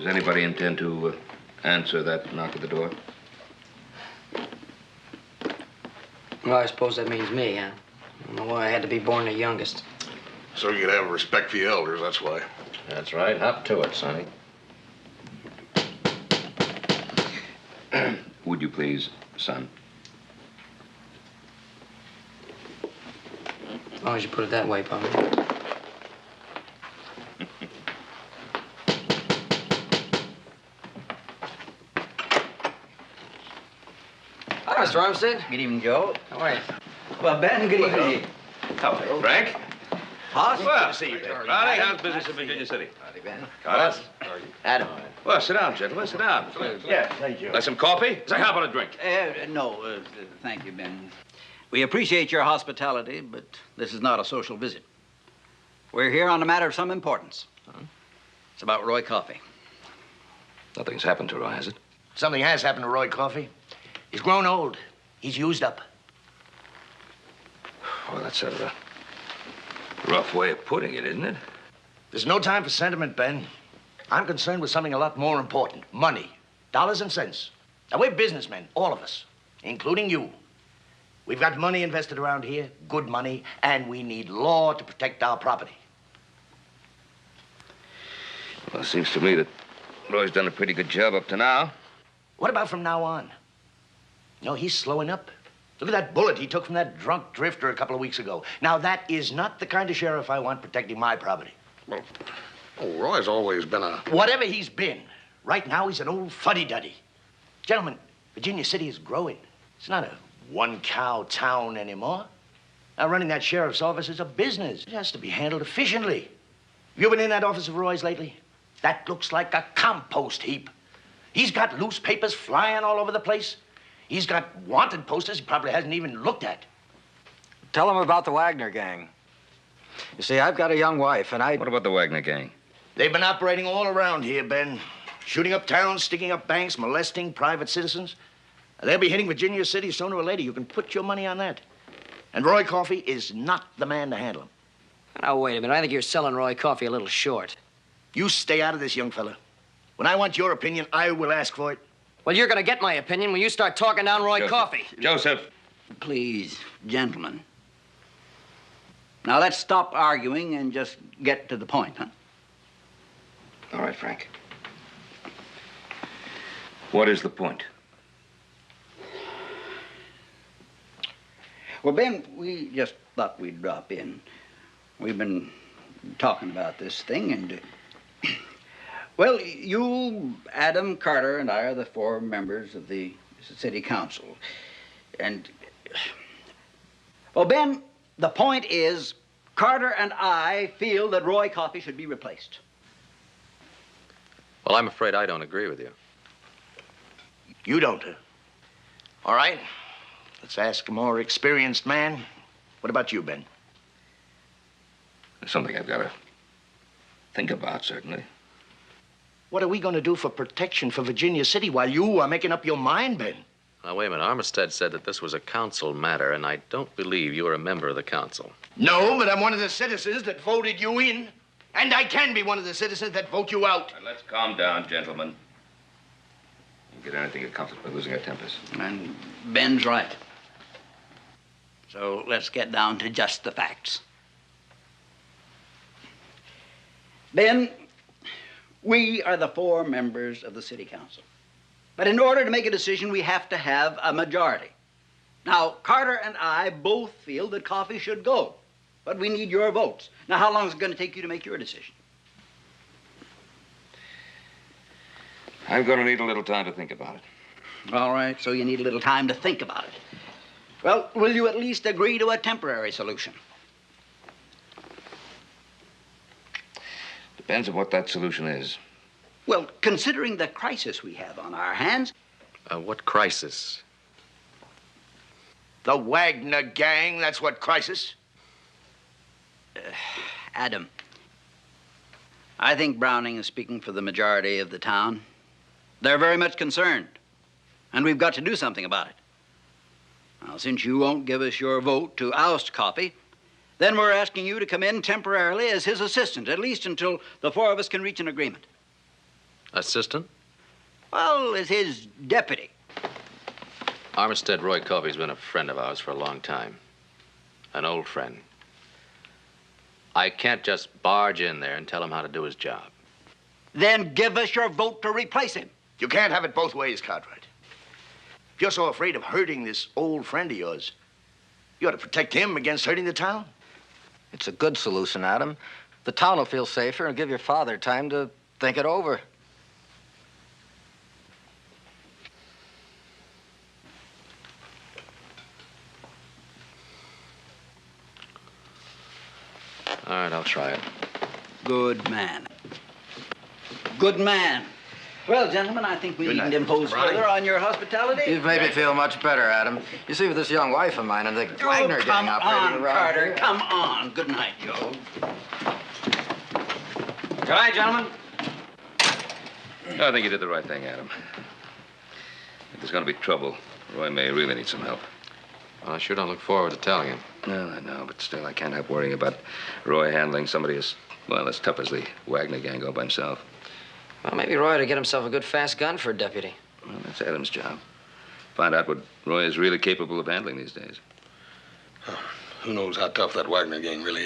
Does anybody intend to answer that knock at the door? Well, I suppose that means me, huh? I don't know why I had to be born the youngest. So you could have respect for your elders, that's why. That's right. Hop to it, Sonny. Would you please, son? As long as you put it that way, Papa. Hi, Mr. Armstead. Good evening, Joe. How are you? Well, Ben, good evening. Hello, Frank. Hoss? Well, Good to see you, Ben. Ronnie, how's business in Virginia City? Howdy, Ben. Carlos? Adam. Well, sit down, gentlemen, sit down. Yeah, thank you. Like some coffee? Say, how about a drink? No, thank you, Ben. We appreciate your hospitality, but this is not a social visit. We're here on a matter of some importance. Huh? It's about Roy Coffey. Nothing's happened to Roy, has it? Something has happened to Roy Coffey. He's grown old. He's used up. Well, that's a rough way of putting it, isn't it? There's no time for sentiment, Ben. I'm concerned with something a lot more important. Money. Dollars and cents. Now, we're businessmen, all of us, including you. We've got money invested around here, good money, and we need law to protect our property. Well, it seems to me that Roy's done a pretty good job up to now. What about from now on? No, he's slowing up. Look at that bullet he took from that drunk drifter a couple of weeks ago. Now, that is not the kind of sheriff I want protecting my property. Well, Roy's always been a... Whatever he's been, right now he's an old fuddy-duddy. Gentlemen, Virginia City is growing. It's not a one-cow town anymore. Now, running that sheriff's office is a business. It has to be handled efficiently. You been in that office of Roy's lately? That looks like a compost heap. He's got loose papers flying all over the place. He's got wanted posters he probably hasn't even looked at. Tell him about the Wagner gang. You see, I've got a young wife, and What about the Wagner gang? They've been operating all around here, Ben. Shooting up towns, sticking up banks, molesting private citizens. They'll be hitting Virginia City sooner or later. You can put your money on that. And Roy Coffey is not the man to handle them. Now, wait a minute. I think you're selling Roy Coffey a little short. You stay out of this, young fella. When I want your opinion, I will ask for it. Well, you're going to get my opinion when you start talking down Roy Coffey. Joseph. Please, gentlemen. Now, let's stop arguing and just get to the point, huh? All right, Frank. What is the point? Well, Ben, we just thought we'd drop in. We've been talking about this thing, and... well, you, Adam, Carter, and I are the 4 members of the city council. And... well, Ben, the point is, Carter and I feel that Roy Coffey should be replaced. Well, I'm afraid I don't agree with you. You don't, huh? All right. Let's ask a more experienced man. What about you, Ben? It's something I've got to think about, certainly. What are we going to do for protection for Virginia City while you are making up your mind, Ben? Now, wait a minute. Armistead said that this was a council matter, and I don't believe you are a member of the council. No, but I'm one of the citizens that voted you in. And I can be one of the citizens that vote you out. Now, let's calm down, gentlemen. You get anything accomplished by losing our tempers. And Ben's right. So let's get down to just the facts. Ben, we are the 4 members of the city council. But in order to make a decision, we have to have a majority. Now, Carter and I both feel that Coffey should go, but we need your votes. Now, how long is it going to take you to make your decision? I'm going to need a little time to think about it. All right, so you need a little time to think about it. Well, will you at least agree to a temporary solution? Depends on what that solution is. Well, considering the crisis we have on our hands... What crisis? The Wagner gang, that's what crisis. Adam, I think Browning is speaking for the majority of the town. They're very much concerned, and we've got to do something about it. Now, since you won't give us your vote to oust Coffey, then we're asking you to come in temporarily as his assistant, at least until the 4 of us can reach an agreement. Assistant? Well, as his deputy. Armistead Roy Covey's been a friend of ours for a long time. An old friend. I can't just barge in there and tell him how to do his job. Then give us your vote to replace him. You can't have it both ways, Cartwright. If you're so afraid of hurting this old friend of yours, you ought to protect him against hurting the town. It's a good solution, Adam. The town will feel safer and give your father time to think it over. All right, I'll try it. Good man. Good man. Well, gentlemen, I think we Good needn't night, impose Mr. Browning. further on your hospitality. You've made me feel much better, Adam. You see, with this young wife of mine and the Wagner gang operating around Carter. here. Come on. Good night, Joe. Good night, gentlemen. I think you did the right thing, Adam. If there's going to be trouble, Roy may really need some help. Well, I sure don't look forward to telling him. Well, I know, but still, I can't help worrying about Roy handling somebody as, well, as tough as the Wagner gang all by himself. Well, maybe Roy ought to get himself a good fast gun for a deputy. Well, that's Adam's job. Find out what Roy is really capable of handling these days. Who knows how tough that Wagner gang really is.